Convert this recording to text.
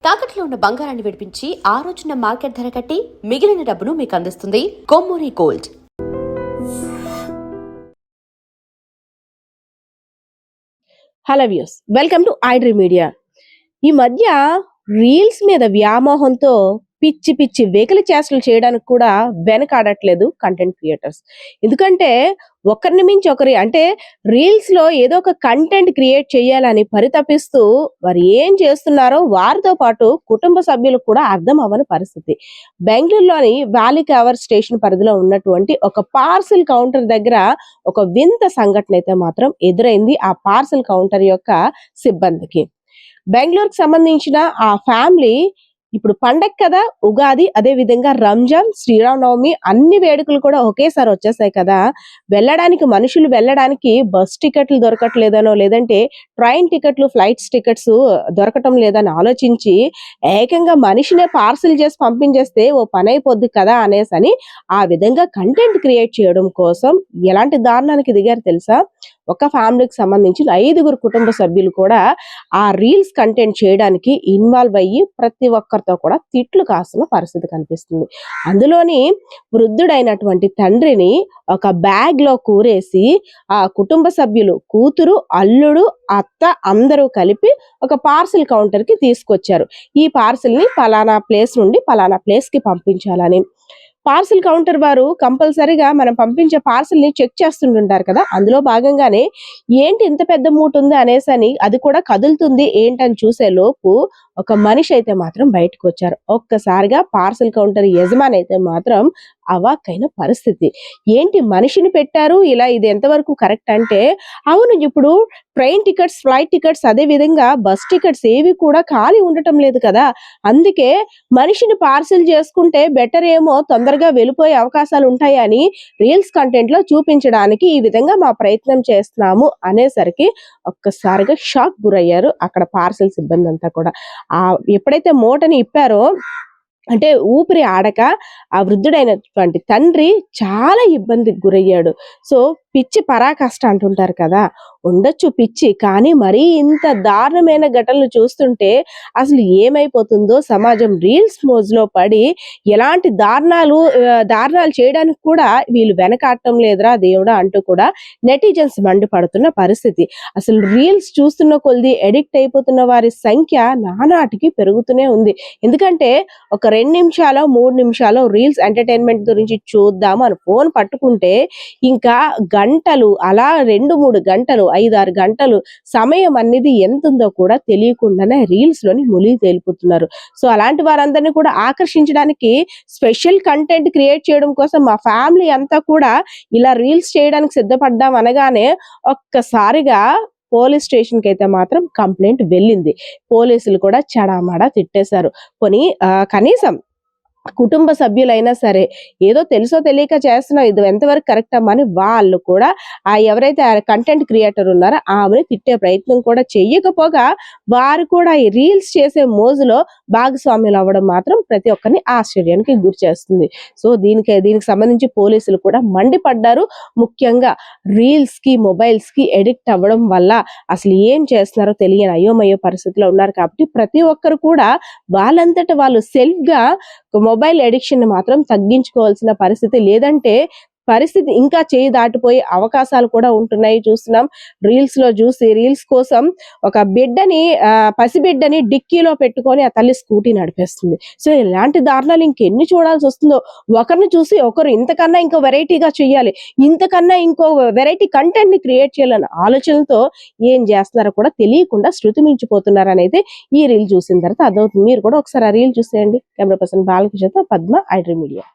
తాకట్లో ఉన్న బంగారాన్ని విడిపించి ఆ రోజున మార్కెట్ ధర కట్టి మిగిలిన డబ్బును మీకు అందిస్తుంది Kommuri gold. Hello views, welcome to iDream media. ఈ మధ్య రీల్స్ మీద వ్యామోహంతో పిచ్చి పిచ్చి వెకిలి చేష్టలు చేయడానికి కూడా వెనకాడట్లేదు కంటెంట్ క్రియేటర్స్. ఎందుకంటే ఒకరిని మించి ఒకరి అంటే రీల్స్ లో ఏదో ఒక కంటెంట్ క్రియేట్ చేయాలని పరితపిస్తూ వారు ఏం చేస్తున్నారో వారితో పాటు కుటుంబ సభ్యులకు కూడా అర్థం అవ్వని పరిస్థితి. బెంగళూరులోని వ్యాలీ కవర్ స్టేషన్ పరిధిలో ఉన్నటువంటి ఒక పార్సిల్ కౌంటర్ దగ్గర ఒక వింత సంఘటన అయితే మాత్రం ఎదురైంది ఆ పార్సిల్ కౌంటర్ యొక్క సిబ్బందికి. బెంగళూరుకు సంబంధించిన ఆ ఫ్యామిలీ ఇప్పుడు పండగ కదా, ఉగాది, అదే విధంగా రంజాన్, శ్రీరామనవమి అన్ని వేడుకలు కూడా ఒకేసారి వచ్చేసాయి కదా. మనుషులు వెళ్ళడానికి బస్ టికెట్లు దొరకట్లేదనో, లేదంటే ట్రైన్ టికెట్లు, ఫ్లైట్స్ టికెట్స్ దొరకటం లేదని ఆలోచించి ఏకంగా మనిషినే పార్సిల్ చేసి పంపించేస్తే ఓ పని అయిపోద్ది కదా అనేసి ఆ విధంగా కంటెంట్ క్రియేట్ చేయడం కోసం ఎలాంటి దారుణానికి దిగారు తెలుసా? ఒక ఫ్యామిలీకి సంబంధించిన 5 కుటుంబ సభ్యులు కూడా ఆ రీల్స్ కంటెంట్ చేయడానికి ఇన్వాల్వ్ అయ్యి ప్రతి ఒక్కరితో కూడా తిట్లు కాస్తున్న పరిస్థితి కనిపిస్తుంది. అందులోని వృద్ధుడైనటువంటి తండ్రిని ఒక బ్యాగ్ లో కూరేసి ఆ కుటుంబ సభ్యులు, కూతురు, అల్లుడు, అత్త అందరూ కలిపి ఒక పార్సిల్ కౌంటర్ కి తీసుకొచ్చారు. ఈ పార్సిల్ ని పలానా ప్లేస్ నుండి పలానా ప్లేస్ కి పంపించాలని. పార్సిల్ కౌంటర్ వారు కంపల్సరీగా మనం పంపించే పార్సిల్ ని చెక్ చేస్తుంటుంటారు కదా. అందులో భాగంగానే ఏంటి ఇంత పెద్ద మూట ఉంది అనేసి అది కూడా కదులుతుంది ఏంటని చూసే లోపు ఒక మనిషి అయితే మాత్రం బయటకు వచ్చారు. ఒక్కసారిగా పార్సిల్ కౌంటర్ యజమాని అయితే మాత్రం అవాక్కైన పరిస్థితి. ఏంటి మనిషిని పెట్టారు ఇలా, ఇది ఎంతవరకు కరెక్ట్ అంటే, అవును, ఇప్పుడు ట్రైన్ టికెట్స్, ఫ్లైట్ టికెట్స్, అదే విధంగా బస్ టికెట్స్ ఏవి కూడా ఖాళీ ఉండటం లేదు కదా. అందుకే మనిషిని పార్సిల్ చేసుకుంటే బెటర్ ఏమో, తొందరగా వెళ్ళిపోయే అవకాశాలు ఉంటాయని రీల్స్ కంటెంట్ లో చూపించడానికి ఈ విధంగా మా ప్రయత్నం చేస్తున్నాము అనేసరికి ఒక్కసారిగా షాక్ గురయ్యారు అక్కడ పార్సిల్ సిబ్బంది అంతా కూడా. ఎప్పుడైతే మూటని ఇప్పారో అంటే ఊపిరి ఆడక ఆ వృద్ధుడైనటువంటి తండ్రి చాలా ఇబ్బందికి గురయ్యాడు. సో పిచ్చి పరాకష్ట అంటుంటారు కదా, ఉండొచ్చు పిచ్చి, కానీ మరీ ఇంత దారుణమైన ఘటనలు చూస్తుంటే అసలు ఏమైపోతుందో సమాజం. రీల్స్ మోజులో పడి ఎలాంటి దారుణాలు చేయడానికి కూడా వీళ్ళు వెనకాడటం లేదురా దేవుడా అంటూ కూడా నెటిజన్స్ మండిపడుతున్న పరిస్థితి. అసలు రీల్స్ చూస్తున్న కొద్ది ఎడిక్ట్ అయిపోతున్న వారి సంఖ్య నానాటికి పెరుగుతూనే ఉంది. ఎందుకంటే ఒక 2 నిమిషాలు 3 నిమిషాలు రీల్స్ ఎంటర్టైన్మెంట్ గురించి చూద్దాము అని ఫోన్ పట్టుకుంటే ఇంకా గంటలు, అలా 2-3 గంటలు, 5-6 గంటలు సమయం అనేది ఎంత ఉందో కూడా తెలియకుండానే రీల్స్ లోని మునిగి తేలిపోతున్నారు. సో అలాంటి వారందరినీ కూడా ఆకర్షించడానికి స్పెషల్ కంటెంట్ క్రియేట్ చేయడం కోసం మా ఫ్యామిలీ అంతా కూడా ఇలా రీల్స్ చేయడానికి సిద్ధపడ్డాం అనగానే ఒక్కసారిగా పోలీస్ స్టేషన్ కి అయితే మాత్రం కంప్లైంట్ వెళ్ళింది. పోలీసులు కూడా చడామడా తిట్టేశారు. పోనీ కనీసం కుటుంబ సభ్యులైనా సరే ఏదో తెలుసో తెలియక చేస్తున్నాం, ఇది ఎంతవరకు కరెక్ట్ అమ్మా అని వాళ్ళు కూడా ఎవరైతే కంటెంట్ క్రియేటర్ ఉన్నారో ఆమెను తిట్టే ప్రయత్నం కూడా చెయ్యకపోగా వారు కూడా ఈ రీల్స్ చేసే మోజులో భాగస్వామ్యులు అవ్వడం మాత్రం ప్రతి ఒక్కరిని ఆశ్చర్యానికి గురి చేస్తుంది. సో దీనికి సంబంధించి పోలీసులు కూడా మండిపడ్డారు. ముఖ్యంగా రీల్స్ కి, మొబైల్స్ కి ఎడిక్ట్ అవ్వడం వల్ల అసలు ఏం చేస్తున్నారో తెలియని అయోమయ పరిస్థితిలో ఉన్నారు. కాబట్టి ప్రతి ఒక్కరు కూడా వాళ్ళంతట వాళ్ళు సెల్ఫ్ గా మొబైల్ ఎడిక్షన్ మాత్రం తగ్గించుకోవాల్సిన పరిస్థితి. లేదంటే పరిస్థితి ఇంకా చేయి దాటిపోయే అవకాశాలు కూడా ఉంటున్నాయి. చూస్తున్నాం రీల్స్ లో చూసి రీల్స్ కోసం ఒక పసిబిడ్డని డిక్కీలో పెట్టుకొని ఆ తల్లి స్కూటీ నడిపేస్తుంది. సో ఇలాంటి దారుణాలు ఇంకెన్ని చూడాల్సి వస్తుందో. ఒకరిని చూసి ఒకరు ఇంతకన్నా ఇంకో వెరైటీగా చేయాలి, ఇంతకన్నా ఇంకో వెరైటీ కంటెంట్ ని క్రియేట్ చేయాలన్న ఆలోచనలతో ఏం చేస్తున్నారో కూడా తెలియకుండా శృతి మించిపోతున్నారు అనేది ఈ రీల్ చూసిన తర్వాత అర్థమవుతుంది. మీరు కూడా ఒకసారి ఆ రీల్ చూసేయండి. కెమెరా పర్సన్ బాలకృష్ణతో పద్మ, ఐడ్రీమ్ మీడియా.